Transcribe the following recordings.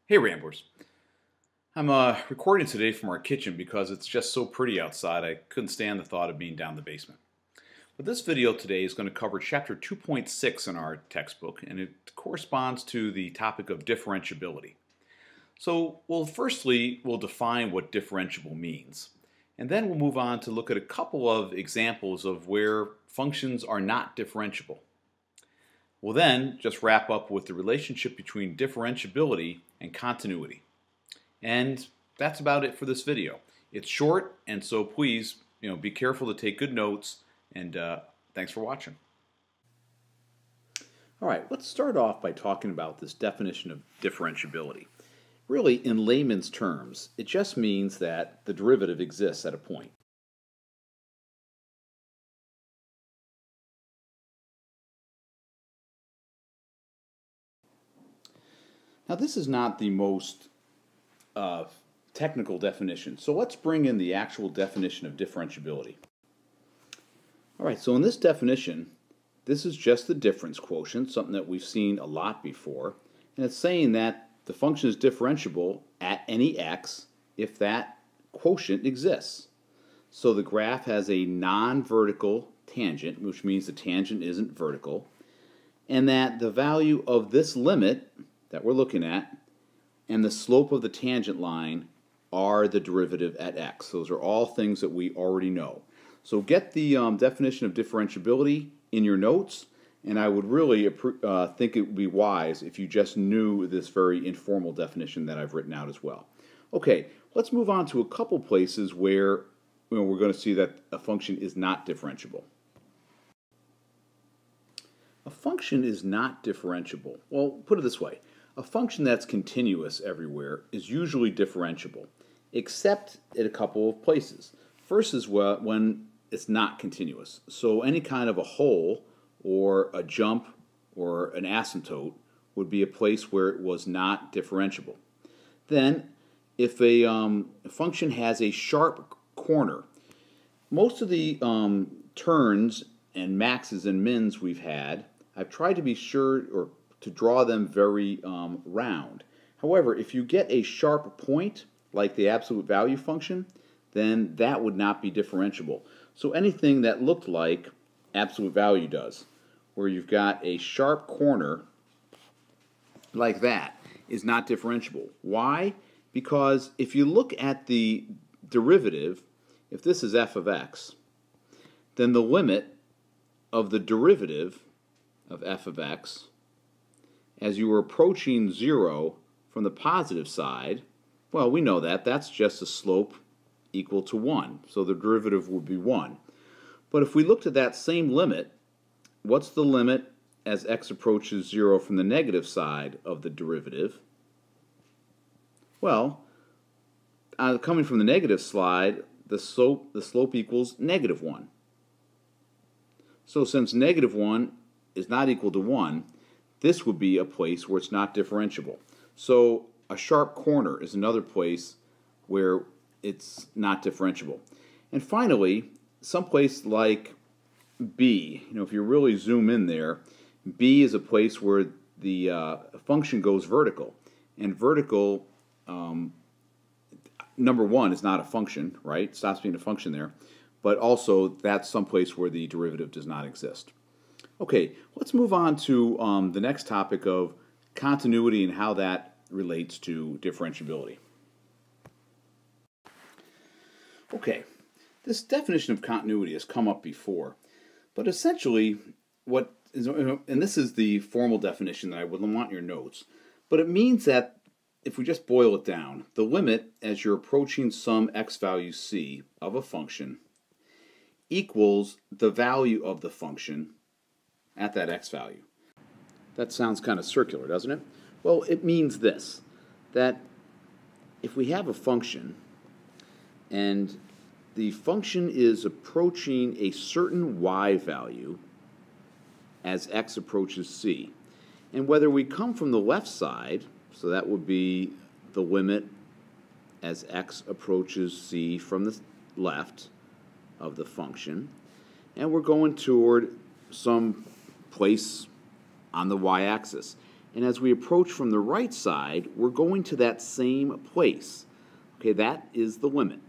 Hey Ramblers. I'm recording today from our kitchen because it's just so pretty outside I couldn't stand the thought of being down in the basement. But this video today is going to cover chapter 2.6 in our textbook, and it corresponds to the topic of differentiability. So firstly we'll define what differentiable means, and then we'll move on to look at a couple of examples of where functions are not differentiable. We'll then just wrap up with the relationship between differentiability and continuity. And that's about it for this video. It's short, and so please, be careful to take good notes, and thanks for watching. All right, let's start off by talking about this definition of differentiability. Really, in layman's terms, it just means that the derivative exists at a point. Now, this is not the most technical definition, so let's bring in the actual definition of differentiability. All right, so in this definition, this is just the difference quotient, something that we've seen a lot before, and it's saying that the function is differentiable at any x if that quotient exists. So the graph has a non-vertical tangent, which means the tangent isn't vertical, and that the value of this limit that we're looking at and the slope of the tangent line are the derivative at x. Those are all things that we already know. So get the definition of differentiability in your notes, and I would really think it would be wise if you just knew this very informal definition that I've written out as well. Okay, let's move on to a couple places where we're going to see that a function is not differentiable. A function is not differentiable. Well, put it this way. A function that's continuous everywhere is usually differentiable, except at a couple of places. First is when it's not continuous. So any kind of a hole or a jump or an asymptote would be a place where it was not differentiable. Then if a function has a sharp corner, most of the terms and maxes and mins we've had, I've tried to be sure or to draw them very round. However, if you get a sharp point, like the absolute value function, then that would not be differentiable. So anything that looked like absolute value does, where you've got a sharp corner like that, is not differentiable. Why? Because if you look at the derivative, if this is f of x, then the limit of the derivative of f of x as you were approaching 0 from the positive side, well, we know that. That's just a slope equal to 1. So the derivative would be 1. But if we looked at that same limit, what's the limit as x approaches 0 from the negative side of the derivative? Well, coming from the negative side, the slope equals negative 1. So since negative 1 is not equal to 1, this would be a place where it's not differentiable. So a sharp corner is another place where it's not differentiable. And finally, someplace like b, if you really zoom in there, b is a place where the function goes vertical. And vertical, number one, is not a function, right? It stops being a function there. But also, that's someplace where the derivative does not exist. Okay, let's move on to the next topic of continuity and how that relates to differentiability. Okay, this definition of continuity has come up before, but essentially what is, and this is the formal definition that I would want in your notes, but it means that if we just boil it down, the limit as you're approaching some x value c of a function equals the value of the function at that x value. That sounds kind of circular, doesn't it? Well, it means this, that if we have a function and the function is approaching a certain y value as x approaches c, and whether we come from the left side, so that would be the limit as x approaches c from the left of the function, and we're going toward some place on the y-axis. And as we approach from the right side, we're going to that same place. Okay, that is the limit.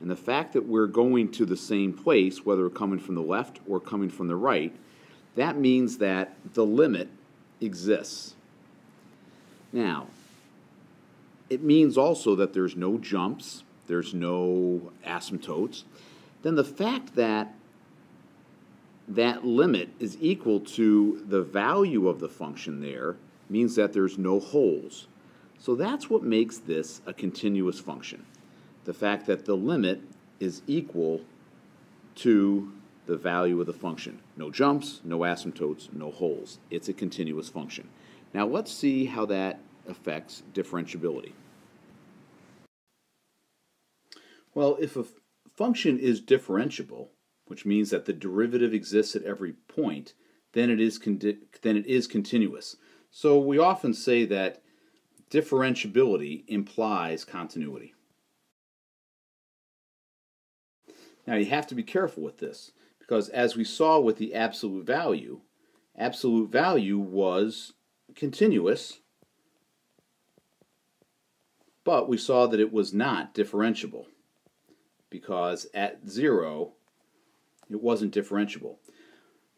And the fact that we're going to the same place, whether we're coming from the left or coming from the right, that means that the limit exists. Now, it means also that there's no jumps, there's no asymptotes. Then the fact that that limit is equal to the value of the function there means that there's no holes. So that's what makes this a continuous function. The fact that the limit is equal to the value of the function. No jumps, no asymptotes, no holes. It's a continuous function. Now let's see how that affects differentiability. Well, if a function is differentiable, which means that the derivative exists at every point, then it is continuous. So we often say that differentiability implies continuity. Now you have to be careful with this, because as we saw with the absolute value was continuous, but we saw that it was not differentiable, because at 0 it wasn't differentiable.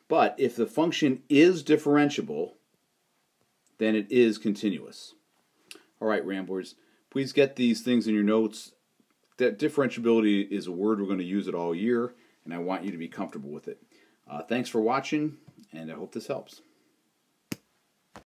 But if the function is differentiable, then it is continuous. All right, Ramblers, please get these things in your notes. That differentiability is a word we're going to use it all year, and I want you to be comfortable with it. Thanks for watching, and I hope this helps.